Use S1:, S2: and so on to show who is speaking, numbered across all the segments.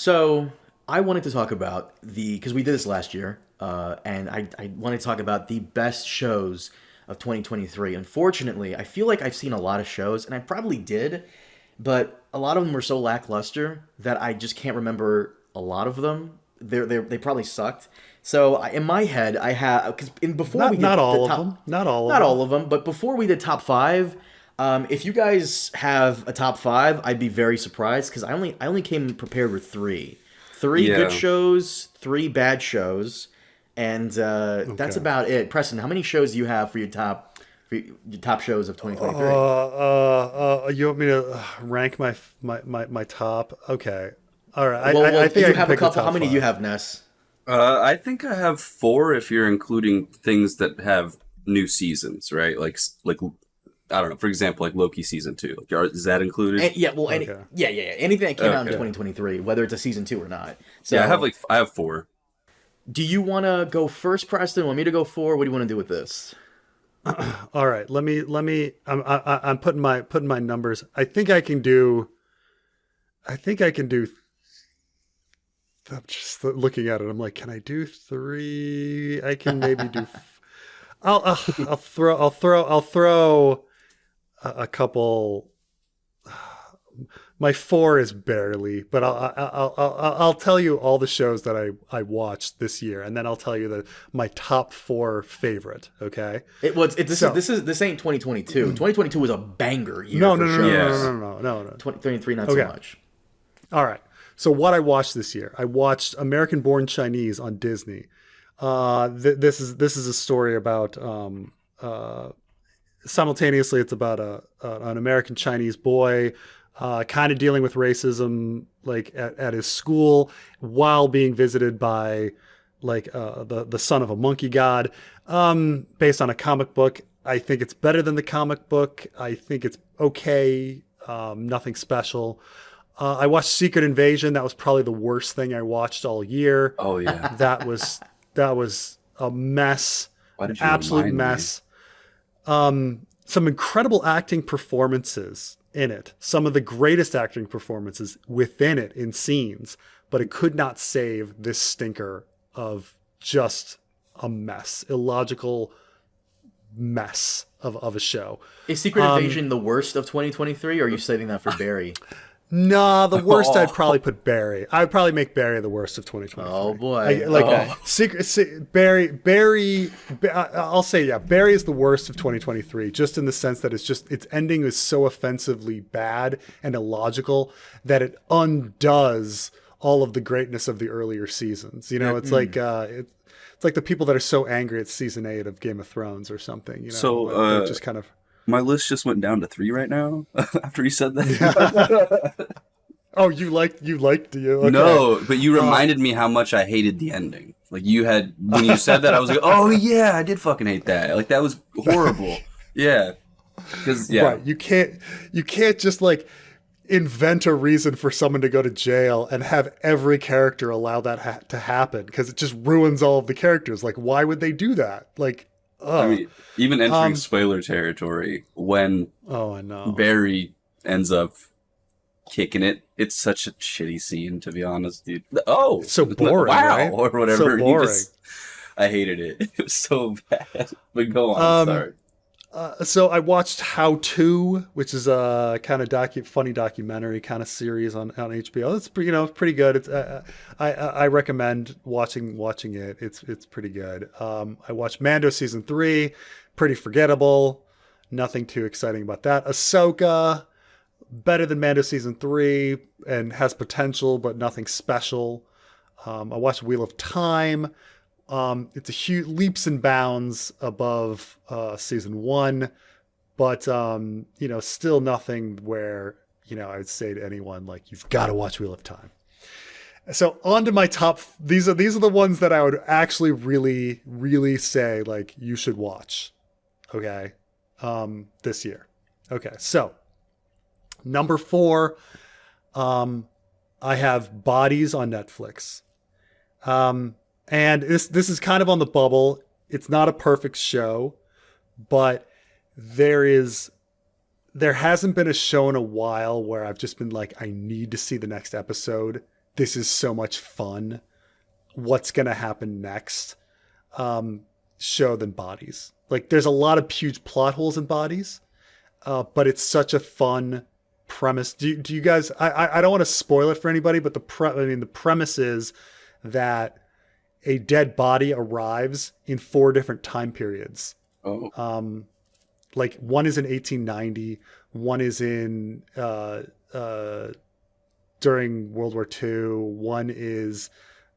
S1: So I wanted to talk about because we did this last year, and I wanted to talk about the best shows of 2023. Unfortunately, I feel like I've seen a lot of shows, and I probably did, but a lot of them were so lackluster that I just can't remember a lot of them. They probably sucked. So in my head, I have because before we
S2: Not
S1: did the
S2: all of them.
S1: top,
S2: Not all of
S1: not
S2: them.
S1: all of them, but before we did top five, if you guys have a top five, I'd be very surprised because I only came prepared with three good
S3: Yeah.
S1: shows, three bad shows, and that's
S2: Okay.
S1: about it. Preston, how many shows do you have for your top shows of 2023?
S2: You want me to rank my top? Okay. All right. I
S1: Well,
S2: think
S1: you
S2: I can
S1: have a
S2: pick the
S1: couple. How
S2: top
S1: many do you
S2: five.
S1: have, Ness?
S3: I think I have four if you're including things that have new seasons, right? Like I don't know, for example, like Loki season 2. Is that included?
S1: And, yeah, well,
S2: Okay.
S1: yeah, anything that came out in
S3: Okay.
S2: Yeah.
S1: 2023, whether it's a season two or not.
S3: Yeah,
S1: So,
S3: I have four.
S1: do you want to go first, Preston? Want me to go four? What do you want to do with this?
S2: All right. I'm putting my numbers. I think I can do. I'm just looking at it. I'm like, can I do three? I can maybe do. I'll throw a couple. My four is barely, but I'll tell you all the shows that I watched this year, and then I'll tell you my top four favorite. Okay,
S1: It was it,
S2: so
S1: this ain't 2022. 2022 was a banger year
S2: no,
S1: for
S2: no, no, no, no,
S3: Yeah.
S1: shows.
S2: no, no, no, no.
S1: 2023 not so
S2: Okay,
S1: much.
S2: all right. So what I watched this year, I watched American Born Chinese on Disney. This is a story about simultaneously it's about an American Chinese boy kind of dealing with racism like at his school while being visited by like the son of a monkey god, based on a comic book. I think it's better than the comic book. I think it's okay, nothing special. I watched Secret Invasion. That was probably the worst thing I watched all year.
S3: Oh yeah.
S2: That was that was a mess,
S3: Why
S2: an
S3: did you
S2: absolute
S3: remind me?
S2: mess. Some incredible acting performances in it. Some of the greatest acting performances within it in scenes, but it could not save this stinker of just a mess, illogical mess of a show.
S1: Is Secret Invasion the worst of 2023, or are you saving that for Barry?
S2: Nah, the worst I'd
S3: Oh,
S2: probably put Barry. I'd probably make Barry the worst of
S1: Oh
S2: 2023.
S1: boy.
S2: Like
S1: Okay.
S2: I'll say yeah, Barry is the worst of 2023, just in the sense that its ending is so offensively bad and illogical that it undoes all of the greatness of the earlier seasons. You know, it's like the people that are so angry at season 8 of Game of Thrones or something. You know,
S3: so
S2: like they're just kind of
S3: my list just went down to three right now after you said
S2: yeah.
S3: that.
S2: Oh, you liked you okay.
S3: No, but you reminded me how much I hated the ending. Like you had when you said that, I was like, "Oh yeah, I did fucking hate that. Like that was horrible." Yeah, because yeah,
S2: Right. You can't just like invent a reason for someone to go to jail and have every character allow that to happen because it just ruins all of the characters. Like, why would they do that? Like,
S3: I mean, even entering
S2: Um,
S3: spoiler territory when
S2: oh, I know.
S3: Barry ends up kicking it. It's such a shitty scene, to be honest, dude. Oh,
S2: It's so boring,
S3: wow,
S2: right?
S3: or whatever.
S2: So boring.
S3: I hated it. It was so bad. But go on,
S2: Um,
S3: sorry.
S2: So I watched How To, which is a kind of funny documentary kind of series on HBO. It's pretty good. It's I recommend watching it. It's pretty good. I watched Mando season 3, pretty forgettable. Nothing too exciting about that. Ahsoka, better than Mando season 3 and has potential but nothing special. I watched Wheel of Time. It's a huge leaps and bounds above season 1, but still nothing where I would say to anyone like you've got to watch Wheel of Time. So on to my top. These are the ones that I would actually really really say like you should watch. Okay, this year. Okay, so number 4, I have Bodies on Netflix. And this is kind of on the bubble. It's not a perfect show, but there hasn't been a show in a while where I've just been like, I need to see the next episode. this is so much fun. What's going to happen next? Show than Bodies. Like, there's a lot of huge plot holes in Bodies, but it's such a fun premise. Do you guys? I don't want to spoil it for anybody, but the premise is that a dead body arrives in 4 different time periods.
S3: Oh.
S2: Like, one is in 1890, one is in during World War II, one is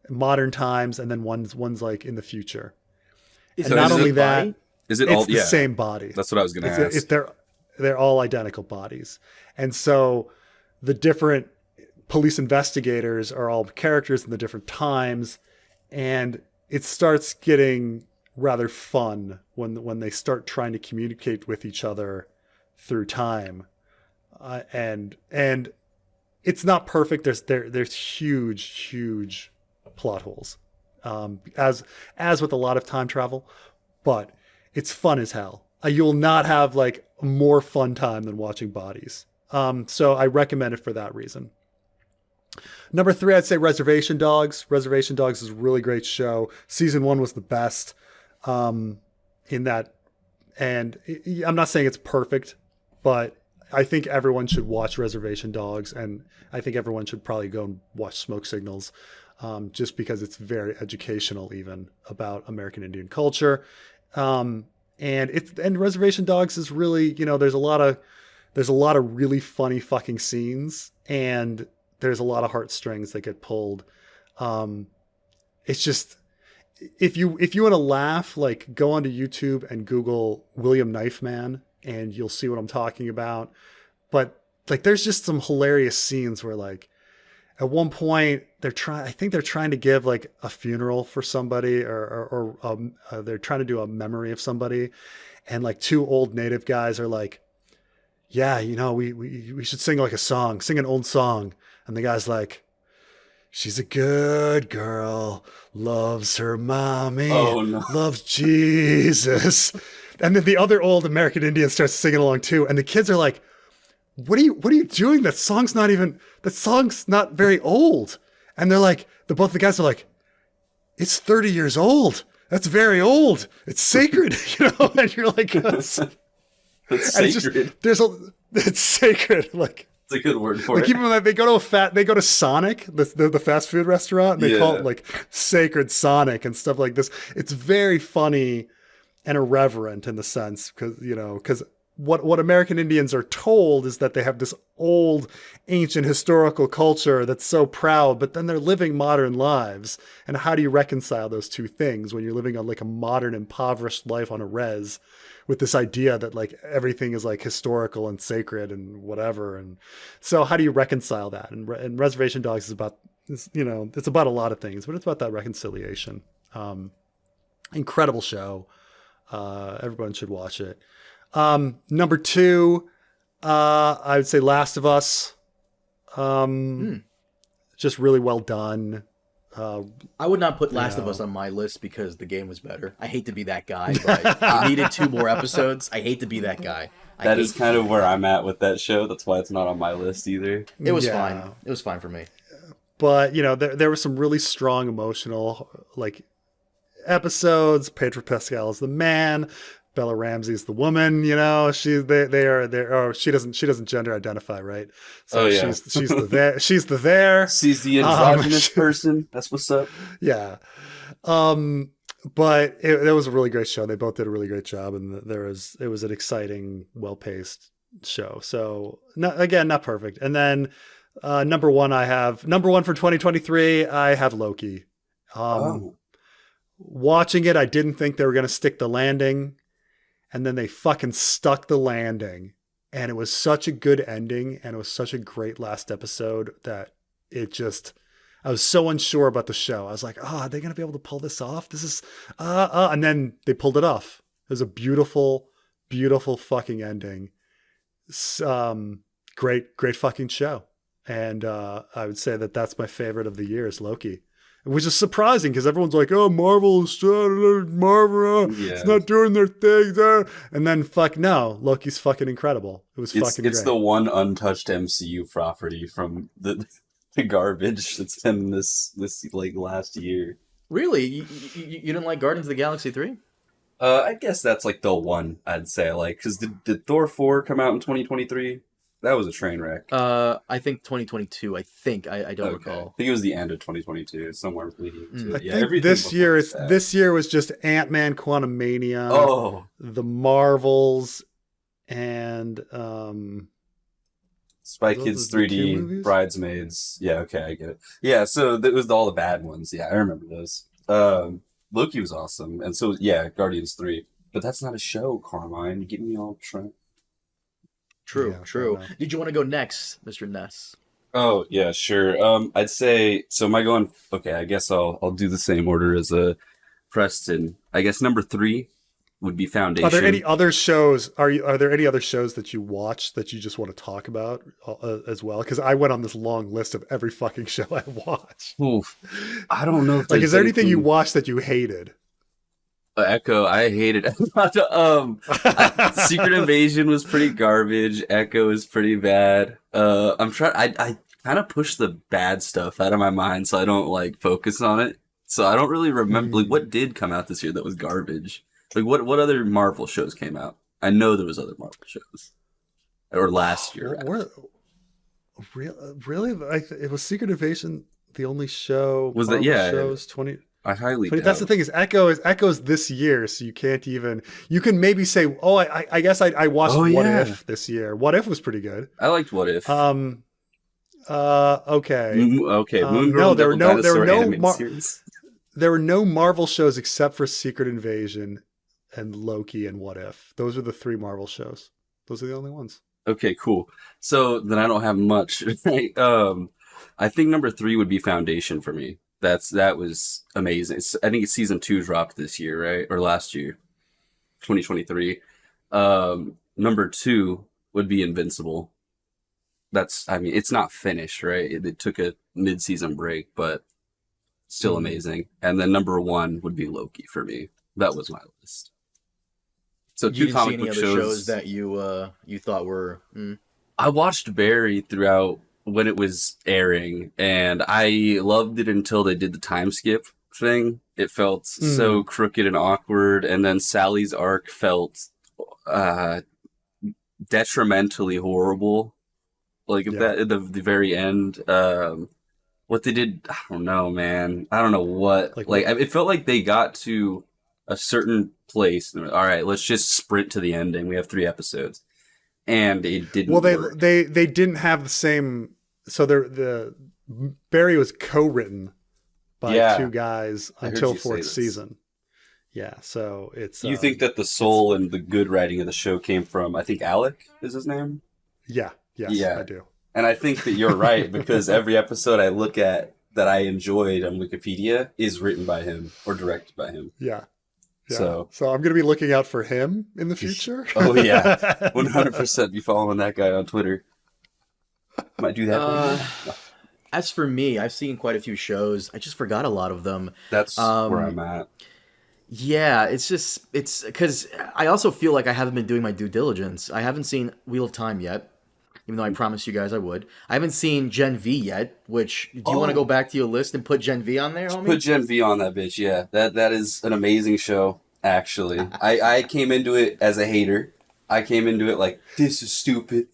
S2: modern times, and then one's like in the future.
S1: Is
S2: And
S1: it
S2: not
S1: the
S2: only
S1: same
S2: that,
S1: body?
S3: Is it
S2: it's
S3: all?
S2: the
S3: Yeah,
S2: same body.
S3: that's what I was going to ask.
S2: They're all identical bodies. And so the different police investigators are all characters in the different times, and it starts getting rather fun when they start trying to communicate with each other through time. And it's not perfect. There's huge plot holes, as with a lot of time travel, but it's fun as hell. You'll not have like a more fun time than watching Bodies. So I recommend it for that reason. Number 3, I'd say Reservation Dogs. Reservation Dogs is a really great show. Season 1 was the best in that. And I'm not saying it's perfect, but I think everyone should watch Reservation Dogs. And I think everyone should probably go and watch Smoke Signals, just because it's very educational, even about American Indian culture. And Reservation Dogs is really, there's a lot of really funny fucking scenes, and there's a lot of heartstrings that get pulled. It's just, if you want to laugh, like, go onto YouTube and Google William Knife Man, and you'll see what I'm talking about. But like, there's just some hilarious scenes where, like, at one point they're trying to give like a funeral for somebody, or they're trying to do a memory of somebody, and like 2 old Native guys are like, yeah, we should sing like a song, sing an old song. And the guy's like, she's a good girl, loves her mommy,
S3: Oh, no.
S2: loves Jesus. And then the other old American Indian starts singing along too. And the kids are like, what are you doing? That song's not very old. And they're like, both the guys are like, it's 30 years old. That's very old. It's sacred, and you're like,
S3: That's
S2: and
S3: sacred.
S2: it's sacred. Like,
S3: It's a good word for
S2: like,
S3: it.
S2: even when they go to Sonic, the fast food restaurant, and they call it like Sacred Sonic and stuff like this. It's very funny and irreverent in the sense, because what American Indians are told is that they have this old, ancient historical culture that's so proud, but then they're living modern lives. And how do you reconcile those two things when you're living on like a modern, impoverished life on a res, with this idea that like everything is like historical and sacred and whatever? And so how do you reconcile that? And Reservation Dogs is about, it's about a lot of things, but it's about that reconciliation. Incredible show. Everyone should watch it. Number 2, I would say Last of Us. Just really well done.
S1: I would not put Last of Us on my list because the game was better. I hate to be that guy, but it needed 2 more episodes. I hate to be that guy.
S3: That is kind of where I'm at with that show. That's why it's not on my list either.
S1: It was fine. It was fine for me.
S2: But, there were some really strong emotional, like, episodes. Pedro Pascal is the man. Bella Ramsey's the woman. She doesn't gender identify, right? So she's the there. She's the there.
S3: She's the androgynous person. That's what's up.
S2: Yeah. But it was a really great show. They both did a really great job, and it was an exciting, well-paced show. So not perfect. And then number one for 2023, I have Loki. Watching it, I didn't think they were going to stick the landing, and then they fucking stuck the landing, and it was such a good ending, and it was such a great last episode that I was so unsure about the show. I was like, are they going to be able to pull this off? This is, and then they pulled it off. It was a beautiful, beautiful fucking ending. Great fucking show. And I would say that that's my favorite of the year is Loki. Which is surprising because everyone's like, oh, Marvel's it's not doing their thing. And then no, Loki's fucking incredible. It was fucking great.
S3: It's the one untouched MCU property from the the garbage that's been this like last year.
S1: Really? You didn't like Guardians of the Galaxy 3?
S3: I guess that's like the one I'd say like because did Thor 4 come out in 2023? That was a train wreck.
S1: I think 2022. I think I don't
S3: Okay. I
S1: recall.
S3: think it was the end of 2022, somewhere leading to
S2: I
S3: yeah.
S2: think
S3: Everything
S2: this
S3: before
S2: year
S3: that.
S2: this year was just Ant-Man, Quantumania,
S3: Oh,
S2: the Marvels, and
S3: Spy
S2: those
S3: Kids
S2: the two
S3: 3D,
S2: movies?
S3: Bridesmaids. Yeah, okay, I get it. Yeah, so that was all the bad ones. Yeah, I remember those. Loki was awesome, and so yeah, Guardians 3. But that's not a show, Carmine. You get me all trying.
S1: True,
S2: Yeah, fair
S1: true.
S2: enough.
S1: Did you want to go next, Mr. Ness?
S3: Oh yeah, sure. I'd say so. Am I going? Okay, I guess I'll do the same order as Preston. I guess number 3 would be
S2: Are there any
S3: Foundation.
S2: other shows? Are there any other shows that you watch that you just want to talk about as well? Because I went on this long list of every fucking show I watched.
S3: Oof. I don't know if
S2: Like, is
S3: there's
S2: there anything you
S3: anything.
S2: watched that you hated?
S3: Echo, I hated. Secret Invasion was pretty garbage. Echo is pretty bad. I'm trying. I kind of push the bad stuff out of my mind so I don't like focus on it. So I don't really remember like what did come out this year that was garbage. Like what other Marvel shows came out? I know there was other Marvel shows or last year.
S2: Where, really? It was Secret Invasion the only show?
S3: Was that
S2: Marvel
S3: yeah?
S2: shows 20?
S3: I highly
S2: But
S3: doubt.
S2: that's the thing is Echo's this year, so you can't even. You can maybe say, oh, I guess I watched
S3: Oh,
S2: What
S3: yeah.
S2: If this year. What If was pretty good.
S3: I liked What If.
S2: Okay.
S3: Okay, Moon
S2: no,
S3: Girl,
S2: there were
S3: Devil
S2: no there were
S3: Dinosaur
S2: no
S3: animated
S2: Mar-
S3: series.
S2: there were no Marvel shows except for Secret Invasion and Loki and What If. Those are the 3 Marvel shows. Those are the only ones.
S3: Okay, cool. So then I don't have much. Right? I think number 3 would be Foundation for me. That was amazing. I think season 2 dropped this year, right? Or last year, 2023. Number 2 would be Invincible. I mean, it's not finished, right? It took a mid-season break, but still amazing. And then number 1 would be Loki for me. That was my list. So
S1: You
S3: 2
S1: didn't see
S3: comic
S1: any
S3: book
S1: other
S3: shows.
S1: shows that you thought were?
S3: I watched Barry throughout when it was airing, and I loved it until they did the time skip thing. It felt so crooked and awkward, and then Sally's arc felt detrimentally horrible. Like that at the very end. What they did, I don't know, man. I don't know what.
S2: Like
S3: Like it felt like they got to a certain place. And, all right, let's just sprint to the ending. We have 3 episodes, and it didn't.
S2: Well,
S3: work.
S2: they didn't have the same. So the Barry was co-written by
S3: Yeah.
S2: 2 guys
S3: I heard
S2: until
S3: you say
S2: 4th
S3: this.
S2: season. Yeah, so it's.
S3: You think that the soul and the good writing of the show came from, I think Alec is his name?
S2: Yeah. Yes,
S3: Yeah.
S2: I do.
S3: And I think that you're right because every episode I look at that I enjoyed on Wikipedia is written by him or directed by him.
S2: Yeah.
S3: So-
S2: so I'm going to be looking out for him in the future.
S3: Oh, yeah. 100% be following that guy on Twitter. Might do that. for you.
S1: As for me, I've seen quite a few shows. I just forgot a lot of them.
S3: That's where I'm at.
S1: Yeah, it's because I also feel like I haven't been doing my due diligence. I haven't seen Wheel of Time yet, even though I promised you guys I would. I haven't seen Gen V yet, which, do you want to go back to your list and put Gen V on there, homie?
S3: Put Gen V on that bitch, yeah. That is an amazing show, actually. I came into it as a hater. I came into it like, this is stupid.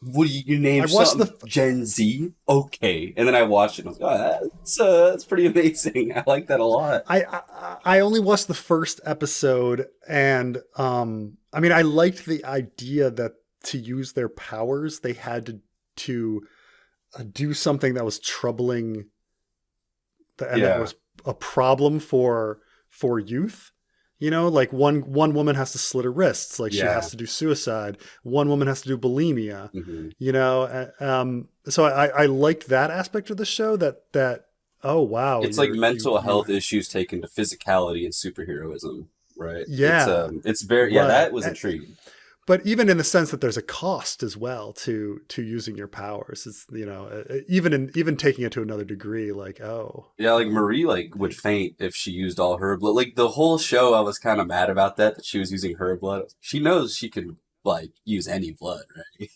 S3: What do you name
S2: I watched
S3: something? Gen Z? Okay. And then I watched it and I was like, oh, that's pretty amazing. I like that a lot.
S2: I only watched the first episode, and I mean, I liked the idea that to use their powers, they had to do something that was troubling, and that was a problem for youth. You know, like one woman has to slit her wrists, like she has to do suicide. One woman has to do bulimia.
S3: Mm-hmm.
S2: You know, so I liked that aspect of the show. That oh wow,
S3: It's like mental health issues taken to physicality and superheroism, right?
S2: Yeah.
S3: It's very
S2: Right.
S3: that was intriguing.
S2: But even in the sense that there's a cost as well to using your powers, it's, you know, even taking it to another degree, like, oh
S3: Yeah, like Marie would faint if she used all her blood. Like the whole show, I was kind of mad about that she was using her blood. She knows she can use any blood, right?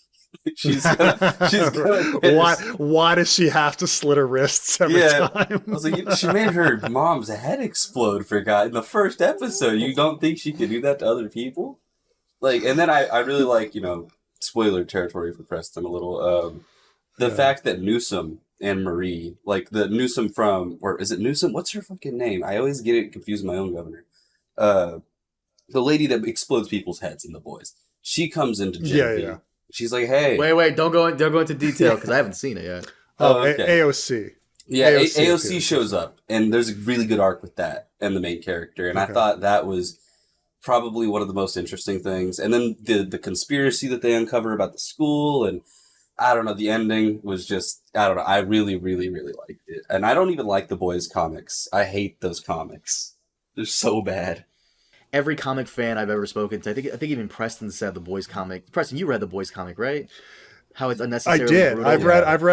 S3: she's gonna
S2: why does she have to slit her wrists every
S3: yeah.
S2: time?
S3: I was like, she made her mom's head explode for God in the first episode. You don't think she could do that to other people? Like, and then I really like, spoiler territory for Preston a little. The
S2: Yeah.
S3: fact that Newsom and Marie, like the Newsom from, or is it Newsom? What's her fucking name? I always get it confused with my own governor. Uh, the lady that explodes people's heads in The Boys. She comes into Gen V.
S2: Yeah.
S3: She's like, hey.
S1: Wait, don't go into detail because I haven't seen it yet.
S2: Oh,
S3: Okay.
S2: AOC.
S3: Yeah, AOC
S2: appears.
S3: shows up, and there's a really good arc with that and the main character, and I
S2: Okay.
S3: thought that was probably one of the most interesting things. And then the conspiracy that they uncover about the school, and I don't know, the ending was just, I don't know, I really, really, really liked it. And I don't even like the Boys comics. I hate those comics. They're so bad.
S1: Every comic fan I've ever spoken to, I think even Preston said the Boys comic. Preston, you read the Boys comic, right? How it's
S2: I
S1: unnecessarily
S2: did.
S1: brutal.
S2: I've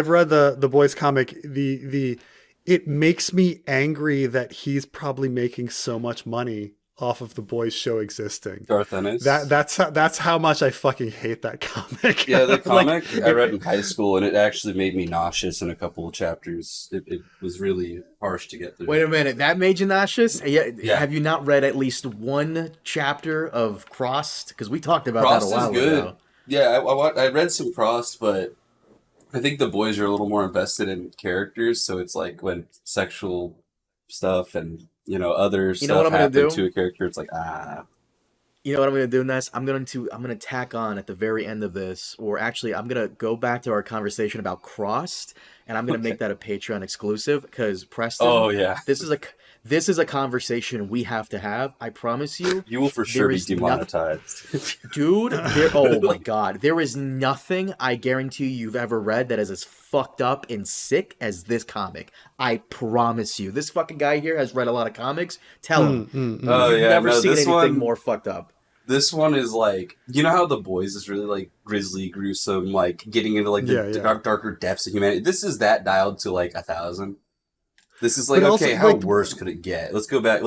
S2: read the Boys comic. It makes me angry that he's probably making so much money off of the Boys show existing.
S3: Garth Ennis.
S2: That's how much I fucking hate that comic.
S3: Yeah, the
S2: Like,
S3: comic I read in high school, and it actually made me nauseous in a couple of chapters. It was really harsh to get through.
S1: Wait a minute, that made you nauseous? Yeah.
S3: Yeah.
S1: Have you not read at least one chapter of Crossed? Because we talked about
S3: Frost
S1: that a while
S3: is good.
S1: ago.
S3: Yeah, I read some Frost, but I think the Boys are a little more invested in characters, so it's like when sexual stuff and other
S1: You know
S3: stuff
S1: what I'm gonna
S3: happen
S1: do?
S3: to a character, it's like
S1: You know what I'm gonna do, Ness? I'm gonna tack on at the very end of this, or actually, I'm gonna go back to our conversation about Crossed, and I'm gonna make that a Patreon exclusive because Preston.
S3: oh yeah,
S1: This is a conversation we have to have. I promise you,
S3: you will for sure be
S1: is
S3: demonetized.
S1: dude. Oh my god, there is nothing I guarantee you've ever read that is as fucked up and sick as this comic. I promise you. This fucking guy here has read a lot of comics. Tell him.
S3: Oh
S1: You've
S3: yeah,
S1: never
S3: no,
S1: seen
S3: this
S1: anything
S3: one,
S1: more fucked up.
S3: this one is like, you know how the Boys is really like grisly, gruesome, like getting into like the darker depths of humanity. This is that dialed to like 1,000. This is like,
S2: But also,
S3: okay, how
S2: like-
S3: worse could it get? Let's go back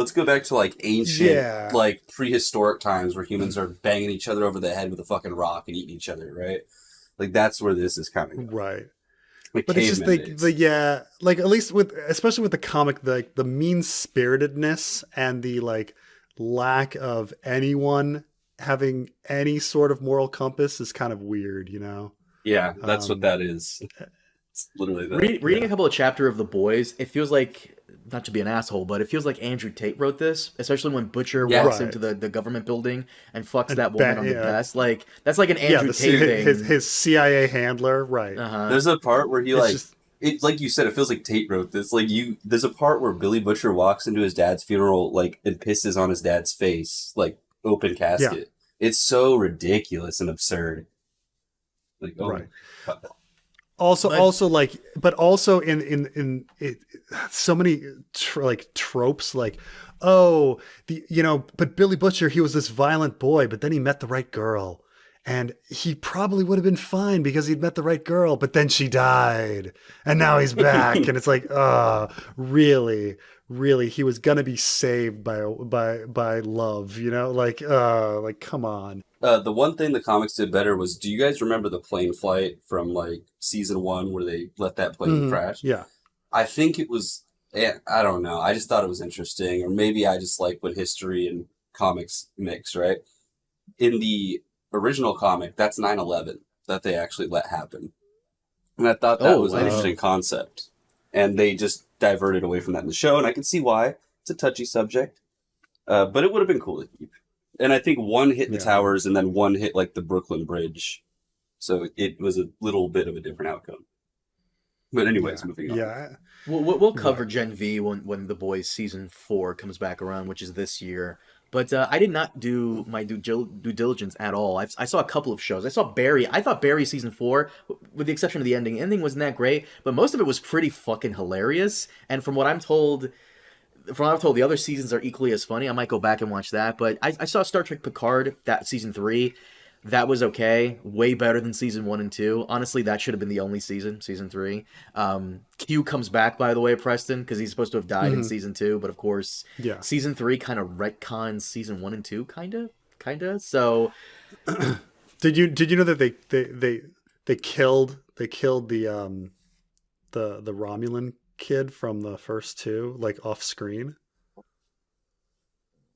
S3: to like ancient,
S2: Yeah.
S3: like prehistoric times where humans are banging each other over the head with a fucking rock and eating each other, right? Like that's where this is kind of
S2: Right.
S3: like
S2: But it's just
S3: caveman
S2: like
S3: days.
S2: like at least especially with the comic, the mean spiritedness and the like lack of anyone having any sort of moral compass is kind of weird,
S3: Yeah, that's what that is. It's literally that.
S1: Reading a couple of chapters of The Boys, it feels like, not to be an asshole, but it feels like Andrew Tate wrote this, especially when Butcher
S3: Yeah.
S1: walks
S2: Right.
S1: into the government building and fucks
S2: And
S1: that woman on the
S2: yeah.
S1: desk. Like, that's like an Andrew Tate thing.
S2: his CIA handler, right?
S1: Uh-huh.
S3: There's a part where he
S2: It's
S3: like
S2: just-
S3: it's like you said, it feels like Tate wrote this. Like there's a part where Billy Butcher walks into his dad's funeral, like, and pisses on his dad's face, like open casket. It's so ridiculous and absurd. Like, oh
S2: Right.
S3: my God.
S2: Also like, but also in it, so many tropes, like, oh, but Billy Butcher, he was this violent boy, but then he met the right girl. And he probably would have been fine because he'd met the right girl, but then she died, and now he's back. And it's like, really, he was gonna be saved by love, like come on.
S3: The one thing the comics did better was, do you guys remember the plane flight from like season 1 where they let that plane crash?
S2: Yeah,
S3: I think it was, I don't know. I just thought it was interesting, or maybe I just like when history and comics mix, right? In the original comic, that's 9/11 that they actually let happen. And I thought that was an
S1: wow.
S3: interesting concept. And they just diverted away from that in the show, and I can see why. It's a touchy subject. But it would have been cool to keep. And I think one hit the towers, and then one hit like the Brooklyn Bridge. So it was a little bit of a different outcome. But anyways, moving on.
S2: yeah.
S1: We'll cover Gen V when The Boys season 4 comes back around, which is this year. But I did not do my due diligence at all. I saw a couple of shows. I saw Barry. I thought Barry season 4, with the exception of the ending, wasn't that great, but most of it was pretty fucking hilarious. And from what I'm told, the other seasons are equally as funny. I might go back and watch that. But I saw Star Trek Picard, that season 3. That was okay. Way better than season 1 and 2. Honestly, that should have been the only season 3. Q comes back, by the way, Preston, because he's supposed to have died in season 2. But of course, season 3 kind of retcons season 1 and 2, kind of. So,
S2: Did you know that they killed the Romulan kid from the first two, like off screen.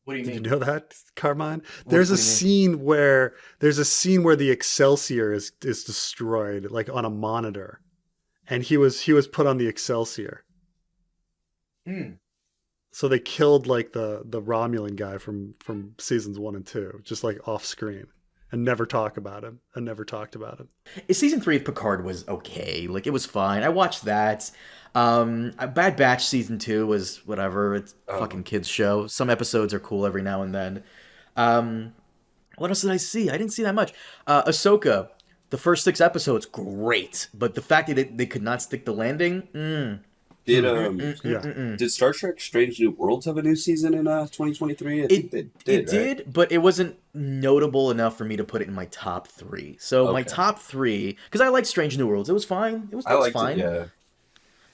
S1: What do you
S2: Did you
S1: mean?
S2: know that, Carmine?
S1: What do you mean?
S2: There's a scene where the Excelsior is destroyed, like on a monitor, and he was put on the Excelsior.
S1: Hmm.
S2: So they killed like the Romulan guy from seasons 1 and 2, just like off screen, and never talk about him. And never talked about him.
S1: Season 3 of Picard was okay. Like, it was fine. I watched that. Bad Batch season 2 was whatever. It's a
S3: Oh,
S1: fucking kids show. Some episodes are cool every now and then. What else did I see? I didn't see that much. Ahsoka, the first 6 episodes, great. But the fact that they could not stick the landing,
S3: did
S2: Yeah.
S3: did Star Trek Strange New Worlds have a new season in 2023? I think
S1: it
S3: they
S1: it
S3: did, right?
S1: did, but it wasn't notable enough for me to put it in my top three. So my
S3: Okay.
S1: top three, because I like Strange New Worlds, it was fine.
S3: I
S1: It was
S3: liked it,
S1: fine.
S3: yeah.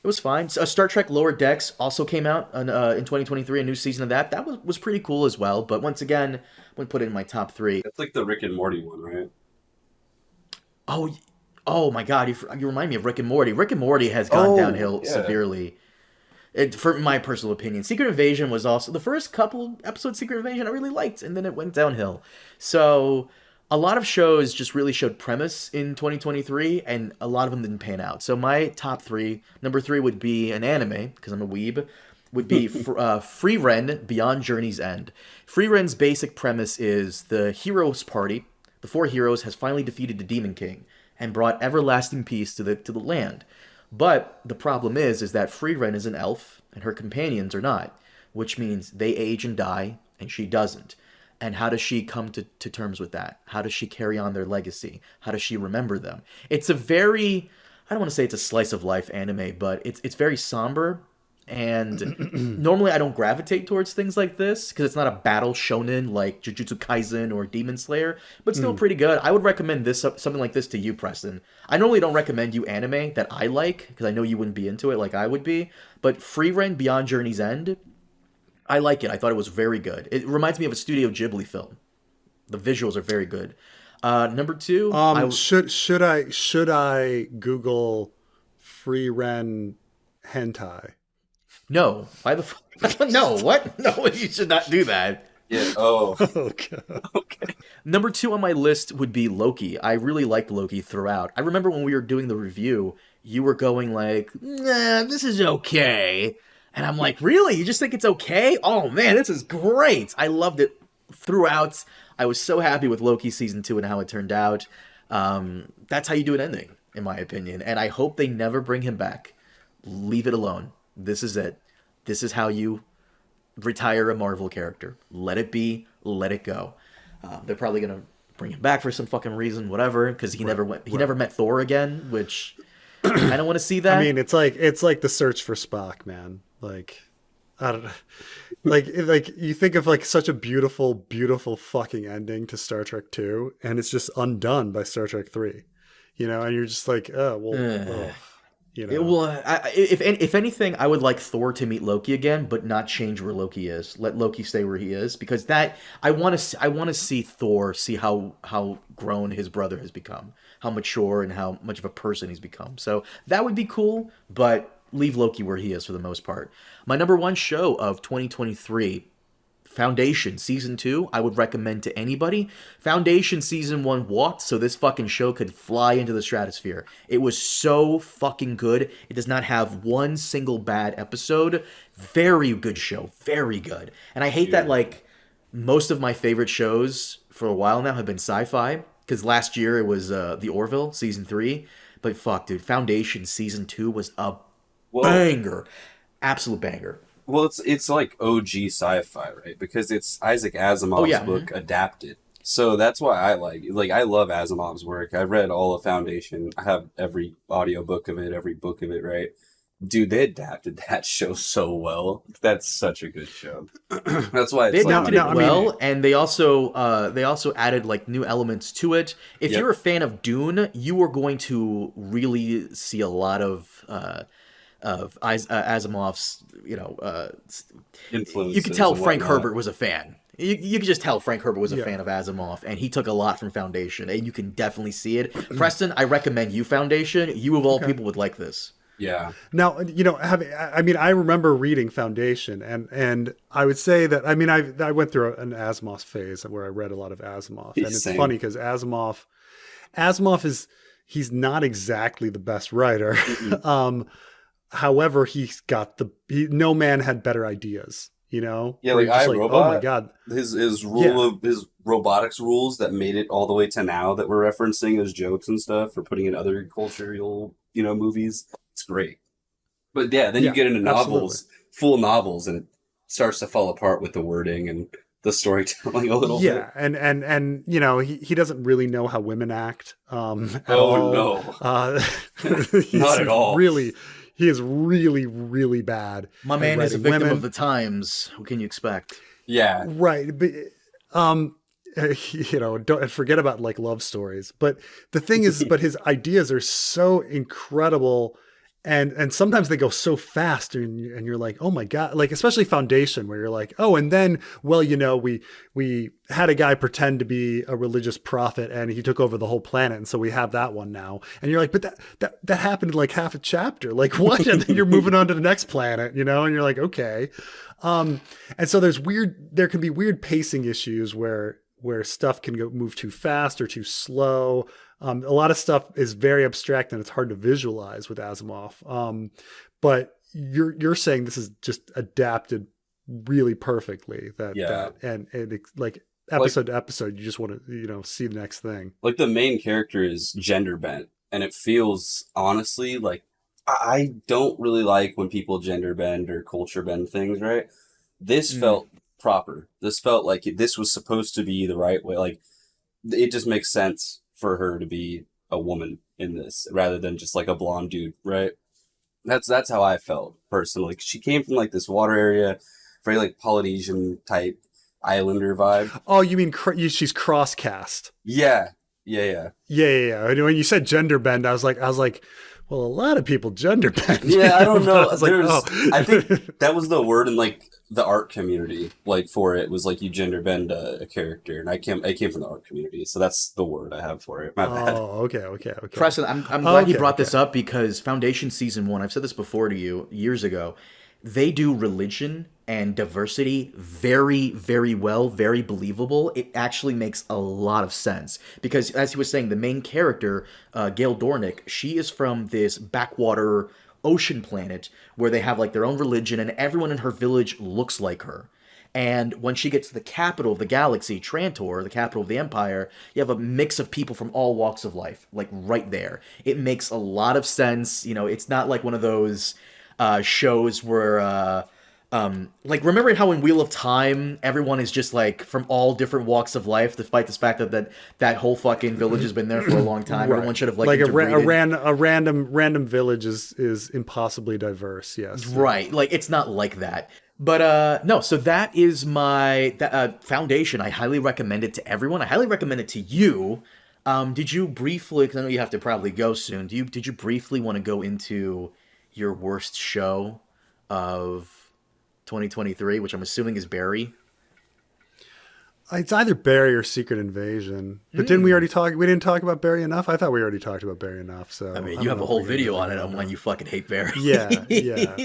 S1: It was fine. So, Star Trek Lower Decks also came out in 2023, a new season of that. That was pretty cool as well. But once again, I wouldn't put it in my top three.
S3: That's like the Rick and Morty one, right?
S1: Oh, oh my God! You remind me of Rick and Morty. Rick and Morty has gone
S3: Oh,
S1: downhill
S3: yeah.
S1: severely. For my personal opinion, Secret Invasion was also the first couple episodes. Secret Invasion I really liked, and then it went downhill. So a lot of shows just really showed premise in 2023, and a lot of them didn't pan out. So my top three, number three would be an anime because I'm a weeb. Would be Free Ren Beyond Journey's End. Free Ren's basic premise is the heroes party, the four heroes, has finally defeated the Demon King and brought everlasting peace to the land. But the problem is that Freeren is an elf and her companions are not, which means they age and die and she doesn't. And how does she come to terms with that? How does she carry on their legacy? How does she remember them? It's a very, I don't want to say it's a slice of life anime, but it's very somber. And normally I don't gravitate towards things like this because it's not a battle shonen like Jujutsu Kaisen or Demon Slayer, but still
S2: Mm.
S1: pretty good. I would recommend this something like this to you, Preston. I normally don't recommend you anime that I like because I know you wouldn't be into it like I would be. But Free Ren Beyond Journey's End, I like it. I thought it was very good. It reminds me of a Studio Ghibli film. The visuals are very good. Number two,
S2: Should I Google free Ren hentai?
S1: no. Why the no? What? No, you should not do that.
S3: Yeah. Oh,
S2: Oh god.
S3: okay.
S1: Number two on my list would be Loki. I really liked Loki throughout. I remember when we were doing the review, you were going like, "Nah, this is okay," and I'm like, "Really? You just think it's okay? Oh man, this is great! I loved it throughout. I was so happy with Loki season two and how it turned out. That's how you do an ending, in my opinion. And I hope they never bring him back. Leave it alone. This is it. This is how you retire a Marvel character. Let it be. Let it go. They're probably gonna bring him back for some fucking reason, whatever, because he never went. He never met Thor again, which I kind of want to see
S2: I
S1: that.
S2: mean, it's like the search for Spock, man. Like I don't know. Like you think of like such a beautiful, beautiful fucking ending to Star Trek 2, and it's just undone by Star Trek 3. And you're just like, oh well,
S1: Ugh.
S2: ugh, you
S1: It,
S2: know.
S1: well, if anything, I would like Thor to meet Loki again, but not change where Loki is. Let Loki stay where he is because that I want to see Thor see how grown his brother has become, how mature and how much of a person he's become. So that would be cool, but leave Loki where he is for the most part. My number one show of 2023, Foundation season 2, I would recommend to anybody. Foundation season 1 walked so this fucking show could fly into the stratosphere. It was so fucking good. It does not have one single bad episode. Very good show, very good. And I hate that
S3: Yeah.
S1: like most of my favorite shows for a while now have been sci-fi because last year it was The Orville season 3, but fuck dude, Foundation season 2 was a
S3: Well,
S1: banger. Absolute banger.
S3: well, it's like OG sci-fi, right? Because it's Isaac
S1: Oh
S3: Asimov's
S1: yeah.
S3: book adapted. So that's why I like I love Asimov's work. I read all of Foundation. I have every audiobook of it, every book of it, right? Dude, they adapted that show so well. That's such a good show. That's why
S1: They
S3: it's like
S1: adapted
S3: my
S1: it
S2: I
S3: number
S2: mean,
S1: well, and they also added like new elements to it. If
S3: Yep.
S1: you're a fan of Dune, you are going to really see a lot of Asimov's. You can
S3: influences
S1: tell
S3: and
S1: Frank
S3: whatnot.
S1: Herbert was a fan. You can just tell Frank Herbert was a
S2: Yeah.
S1: fan of Asimov, and he took a lot from Foundation, and you can definitely see it. Preston, I recommend you Foundation. You of all
S2: Okay.
S1: people would like this.
S3: Yeah.
S2: Now, I mean, I remember reading Foundation, and I would say that, I mean, I went through an Asimov phase where I read a lot of Asimov, and it's
S3: Same.
S2: funny because Asimov is, he's not exactly the best writer. However, no man had better ideas,
S3: Yeah,
S2: where
S3: like
S2: you're just
S3: iRobot.
S2: oh my God.
S3: His rule
S2: Yeah.
S3: of his robotics rules that made it all the way to now that we're referencing as jokes and stuff for putting in other cultural, movies. It's great. But yeah, then you
S2: Yeah,
S3: get into
S2: absolutely.
S3: novels, full novels, and it starts to fall apart with the wording and the storytelling a little bit.
S2: Yeah, and he doesn't really know how women act at
S3: Oh
S2: all.
S3: no.
S2: Not
S3: at all.
S2: He is really, really bad.
S1: My
S2: at
S1: man is a
S2: writing
S1: victim
S2: women.
S1: of the times. What can you expect?
S3: Yeah.
S2: Right, but don't forget about like love stories. But the thing is, but his ideas are so incredible, and sometimes they go so fast, and you're like, oh my God, like especially Foundation, where you're like, oh, and then we had a guy pretend to be a religious prophet, and he took over the whole planet, and so we have that one now, and you're like, but that happened in like half a chapter, like what? And then you're moving on to the next planet, and you're like, okay. And so there can be weird pacing issues where stuff can move too fast or too slow. A lot of stuff is very abstract and it's hard to visualize with Asimov. But you're saying this is just adapted really perfectly. And like episode to episode, you just want to see the next thing.
S3: Like the main character is gender bent, and it feels honestly like I don't really like when people gender bend or culture bend things, right? This felt proper. This felt like this was supposed to be the right way. Like it just makes sense for her to be a woman in this rather than just like a blonde dude, right? That's how I felt personally. She came from like this water area, very like Polynesian type islander vibe.
S2: Oh, you mean she's cross cast?
S3: Yeah.
S2: Yeah. When you said gender bend, I was like, well, a lot of people gender bend.
S3: Yeah, I don't know.
S2: I was like,
S3: I think that was the word in like the art community, like for it was like you gender bend a character, and I came from the art community, so that's the word I have for it. My bad.
S2: Oh, okay.
S1: Preston, I'm glad you brought this up because Foundation Season 1, I've said this before to you years ago, they do religion and diversity very, very well, very believable. It actually makes a lot of sense because, as he was saying, the main character, Gail Dornick, she is from this backwater ocean planet where they have like their own religion and everyone in her village looks like her. And when she gets to the capital of the galaxy, Trantor, the capital of the Empire, you have a mix of people from all walks of life, like right there. It makes a lot of sense. It's not like one of those shows where, like, remember how in Wheel of Time, everyone is just like from all different walks of life, despite the fact that whole fucking village has been there for a long time.
S2: Right.
S1: Everyone should have
S2: like
S1: interbreeded.
S2: a random village is impossibly diverse. Yes.
S1: Right. Like, it's not like that. But no, so that is my Foundation. I highly recommend it to everyone. I highly recommend it to you. Did you briefly, because I know you have to probably go soon, did you briefly want to go into your worst show of 2023, which I'm assuming is Barry?
S2: It's either Barry or Secret Invasion. But didn't we already talk? We didn't talk about Barry enough. I thought we already talked about Barry enough. So
S1: I mean, you have a whole video on it on why you fucking hate Barry.
S2: Yeah.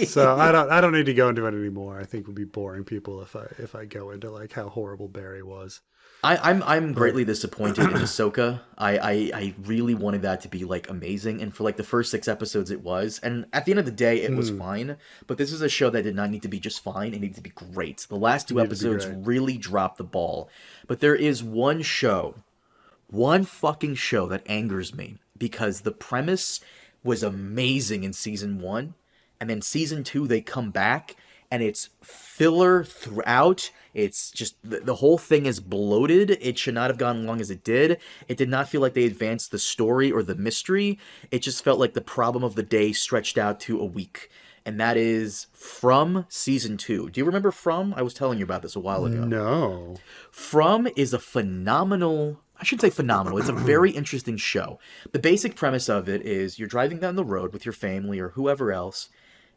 S2: So I don't need to go into it anymore. I think it would be boring people if I go into like how horrible Barry was.
S1: I'm greatly disappointed in Ahsoka. I really wanted that to be like amazing, and for like the first 6 episodes it was, and at the end of the day it was fine. But this is a show that did not need to be just fine; it needed to be great. The last 2 episodes really dropped the ball. But there is one fucking show that angers me because the premise was amazing in season 1, and then season 2 they come back and it's filler throughout. It's just the whole thing is bloated. It should not have gone as long as it did. It did not feel like they advanced the story or the mystery. It just felt like the problem of the day stretched out to a week. And that is From season 2. Do you remember From? I was telling you about this a while ago.
S2: No.
S1: From is a phenomenal... I should say phenomenal. It's a very interesting show. The basic premise of it is you're driving down the road with your family or whoever else,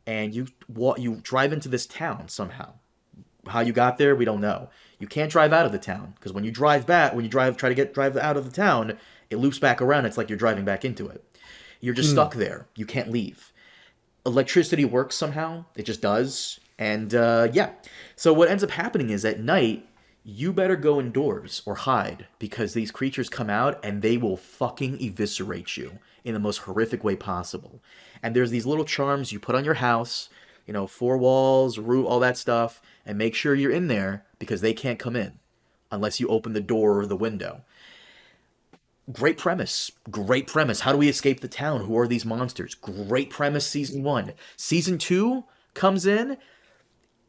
S1: and you drive into this town somehow. How you got there, we don't know. You can't drive out of the town because when you drive back, when you try to drive out of the town, it loops back around. It's like you're driving back into it. You're just stuck there. You can't leave. Electricity works somehow. It just does. And yeah. So what ends up happening is at night, you better go indoors or hide because these creatures come out and they will fucking eviscerate you in the most horrific way possible. And there's these little charms you put on your house, you know, four walls, roof, all that stuff, and make sure you're in there because they can't come in unless you open the door or the window. Great premise. Great premise. How do we escape the town? Who are these monsters? Great premise, season one. Season two comes in,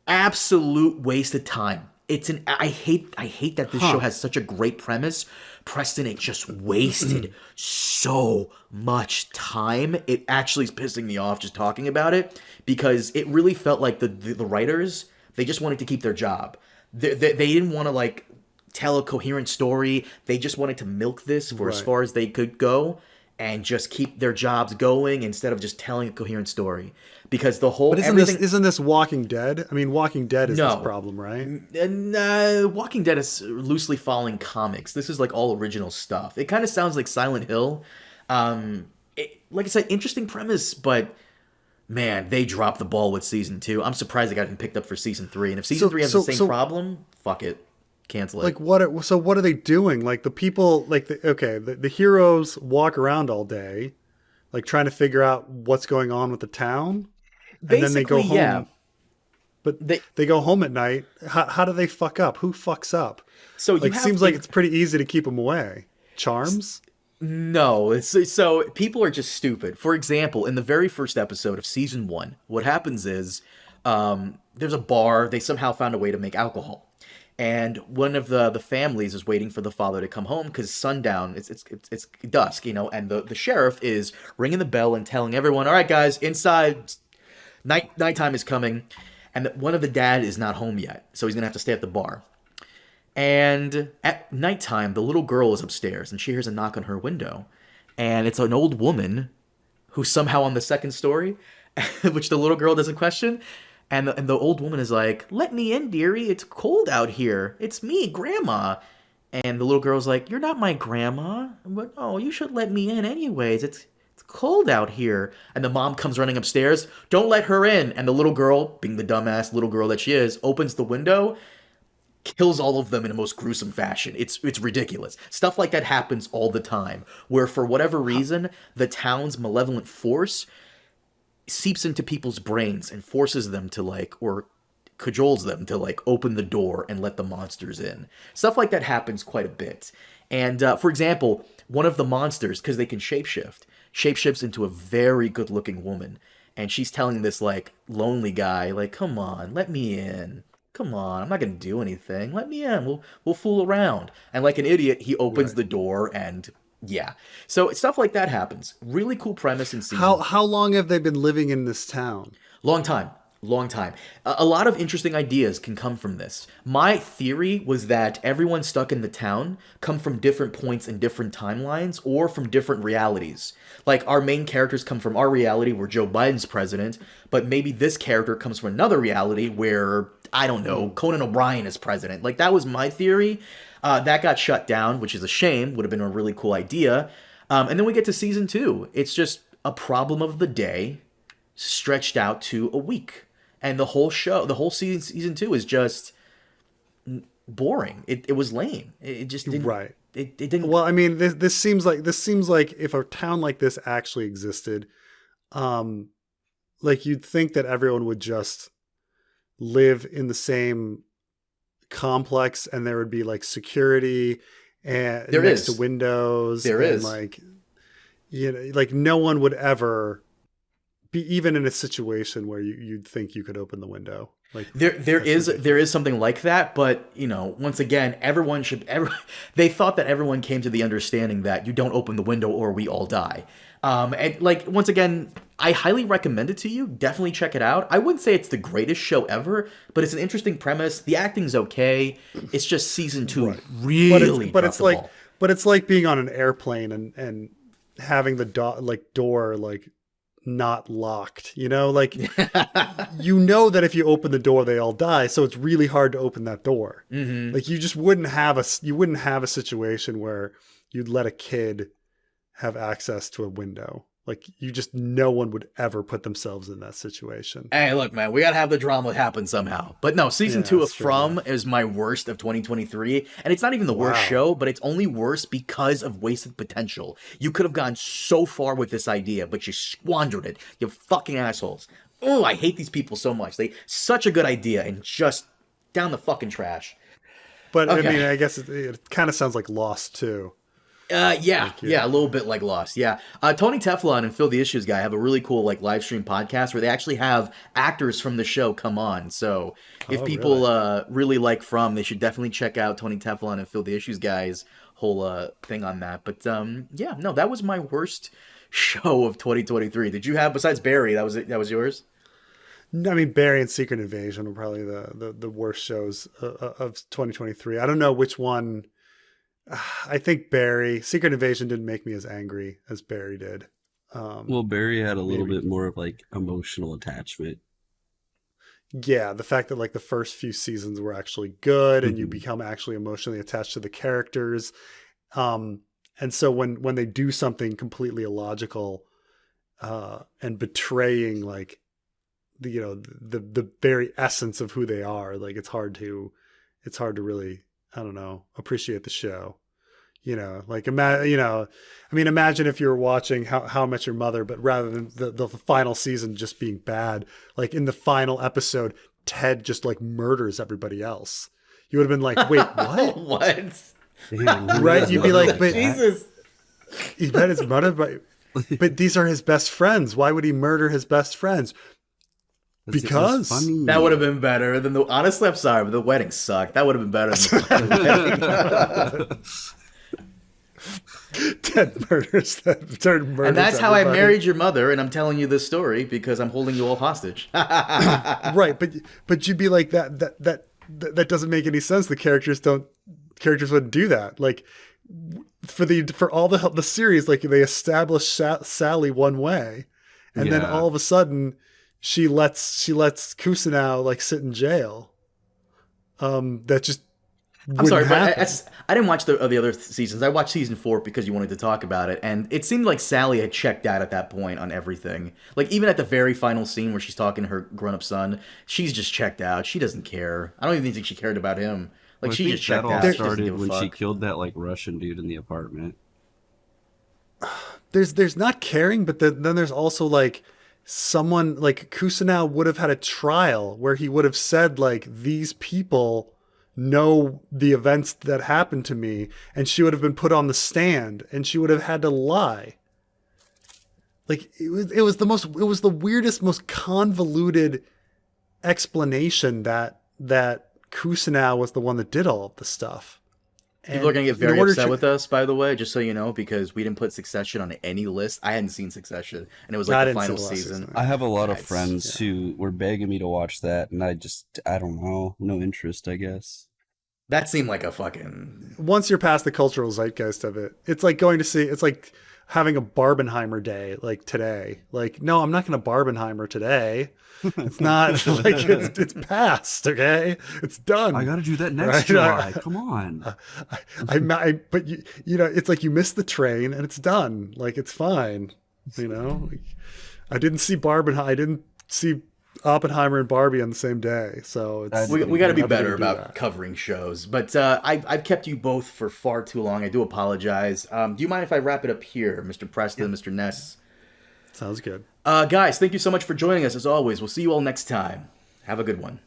S1: absolute waste of time. It's an I hate that this show has such a great premise. Preston, it just wasted so much time. It actually is pissing me off just talking about it because it really felt like the writers, they just wanted to keep their job. They didn't want to like tell a coherent story. They just wanted to milk this for as far as they could go and just keep their jobs going instead of just telling a coherent story. Because the whole
S2: But isn't this Walking Dead? I mean, Walking Dead is this problem, right?
S1: And Walking Dead is loosely following comics. This is like all original stuff. It kind of sounds like Silent Hill. Like I said, interesting premise, but man, they dropped the ball with season two. I'm surprised it got picked up for season three. And if season three has the same problem, fuck it. Cancel it.
S2: Like what are they doing? Like the people, like the heroes walk around all day, like trying to figure out what's going on with the town, and then they go home.
S1: Yeah.
S2: But they go home at night. How do they fuck up? Who fucks up?
S1: So
S2: like seems like it's pretty easy to keep them away. Charms?
S1: No, so people are just stupid. For example, in the very first episode of season one, what happens is there's a bar. They somehow found a way to make alcohol. And one of the families is waiting for the father to come home because sundown, it's dusk, you know, and the sheriff is ringing the bell and telling everyone, all right, guys, inside, nighttime is coming. And one of the dad is not home yet, so he's going to have to stay at the bar. And at nighttime, the little girl is upstairs and she hears a knock on her window. And it's an old woman who's somehow on the second story, which the little girl doesn't question. And the old woman is like, let me in, dearie. It's cold out here. It's me, Grandma. And the little girl's like, you're not my grandma. But, oh, you should let me in anyways. It's cold out here. And the mom comes running upstairs. Don't let her in. And the little girl, being the dumbass little girl that she is, opens the window, kills all of them in a most gruesome fashion. It's ridiculous. Stuff like that happens all the time. Where for whatever reason, the town's malevolent force seeps into people's brains and forces them to like, or cajoles them to like open the door and let the monsters in. Stuff like that happens quite a bit. And for example, one of the monsters, because they can shapeshifts into a very good looking woman. And she's telling this like lonely guy, like, come on, let me in. Come on, I'm not gonna do anything. Let me in. We'll fool around. And like an idiot, he opens the door and yeah. So stuff like that happens. Really cool premise in season.
S2: How long have they been living in this town?
S1: Long time. A lot of interesting ideas can come from this. My theory was that everyone stuck in the town come from different points in different timelines or from different realities. Like our main characters come from our reality where Joe Biden's president, but maybe this character comes from another reality where, I don't know, Conan O'Brien is president. Like that was my theory. That got shut down, which is a shame. Would have been a really cool idea. And then we get to season two. It's just a problem of the day stretched out to a week. And the whole show, the whole season two is just boring. It was lame. It just didn't.
S2: Right.
S1: It didn't.
S2: Well, I mean, this seems like if a town like this actually existed, like you'd think that everyone would just live in the same complex and there would be like security and next to windows.
S1: There is
S2: like, you know, like no one would ever be even in a situation where you'd think you could open the window. Like
S1: there is something like that, but you know, once again, they thought that everyone came to the understanding that you don't open the window or we all die. And like once again, I highly recommend it to you. Definitely check it out. I wouldn't say it's the greatest show ever, but it's an interesting premise. The acting's okay. It's just season two really.
S2: But it's like being on an airplane and having the door like not locked. You know, like you know that if you open the door, they all die. So it's really hard to open that door.
S1: Mm-hmm.
S2: Like you just wouldn't have a situation where you'd let a kid have access to a window. Like no one would ever put themselves in that situation.
S1: Hey, look, man, we gotta have the drama happen somehow. But no, season 2 of
S2: that's
S1: From is my worst of 2023, and it's not even the worst show, but it's only worse because of wasted potential. You could have gone so far with this idea, but you squandered it. You fucking assholes. Oh, I hate these people so much. Such a good idea and just down the fucking trash.
S2: But
S1: Okay.
S2: I mean, I guess it kind of sounds like Lost too.
S1: Yeah, a little bit like Lost. Yeah, Tony Teflon and Phil the Issues Guy have a really cool like live stream podcast where they actually have actors from the show come on. So if people really like From, they should definitely check out Tony Teflon and Phil the Issues Guy's whole thing on that. But yeah, no, that was my worst show of 2023. Did you have, besides Barry? That was it. That was yours.
S2: I mean, Barry and Secret Invasion were probably the worst shows of 2023. I don't know which one. I think Barry. Secret Invasion didn't make me as angry as Barry did.
S3: Well, Barry had a little bit more of like emotional attachment.
S2: Yeah, the fact that like the first few seasons were actually good and you become actually emotionally attached to the characters. And so when they do something completely illogical and betraying like the very essence of who they are, like it's hard to really, I don't know, appreciate the show. Like imagine if you were watching How I Met Your Mother, but rather than the final season just being bad, like in the final episode, Ted just like murders everybody else. You would have been like, wait, what?
S1: What?
S2: Right? You'd be like, but
S1: Jesus.
S2: he bet his mother, but these are his best friends. Why would he murder his best friends? Because
S3: funny.
S1: That would have been better than the. Honestly, I'm sorry, but the wedding sucked. That would have been better than the wedding.
S2: Ted murders them.
S1: And that's how I married your mother, and I'm telling you this story because I'm holding you all hostage.
S2: Right, but you'd be like that doesn't make any sense. The characters wouldn't do that. Like for all the series, like they establish Sally one way, and then all of a sudden she lets Kusanov like sit in jail. That just
S1: I'm sorry,
S2: happen.
S1: but I didn't watch the other seasons. I watched season 4 because you wanted to talk about it, and it seemed like Sally had checked out at that point on everything. Like even at the very final scene where she's talking to her grown-up son, she's just checked out. She doesn't care. I don't even think she cared about him. Like
S3: Well,
S1: she just checked
S3: that
S1: out.
S3: all
S1: She doesn't
S3: started
S1: give a
S3: when she
S1: fuck.
S3: killed that like Russian dude in the apartment.
S2: There's not caring, but then there's also like someone like Kusanov would have had a trial where he would have said like these people know the events that happened to me, and she would have been put on the stand and she would have had to lie. Like it was the weirdest, most convoluted explanation that Kusanov was the one that did all of the stuff.
S1: People are going to get very upset with us, by the way, just so you know, because we didn't put Succession on any list. I hadn't seen Succession, and it was like the final season.
S3: I have a lot of friends who were begging me to watch that, and I don't know, no interest, I guess.
S1: That seemed like a fucking...
S2: Once you're past the cultural zeitgeist of it, it's like it's like having a Barbenheimer day, like today. Like, no, I'm not going to Barbenheimer today. It's not like it's past. Okay, it's done.
S3: I got to do that next July. Come on.
S2: But it's like you missed the train and it's done. Like it's fine. Like, I didn't see I didn't see Oppenheimer and Barbie on the same day. So
S1: we got to be better about covering shows. But I've kept you both for far too long. I do apologize. Do you mind if I wrap it up here, Mr. Preston, Mr. Ness?
S2: Sounds good.
S1: Guys, thank you so much for joining us as always. We'll see you all next time. Have a good one.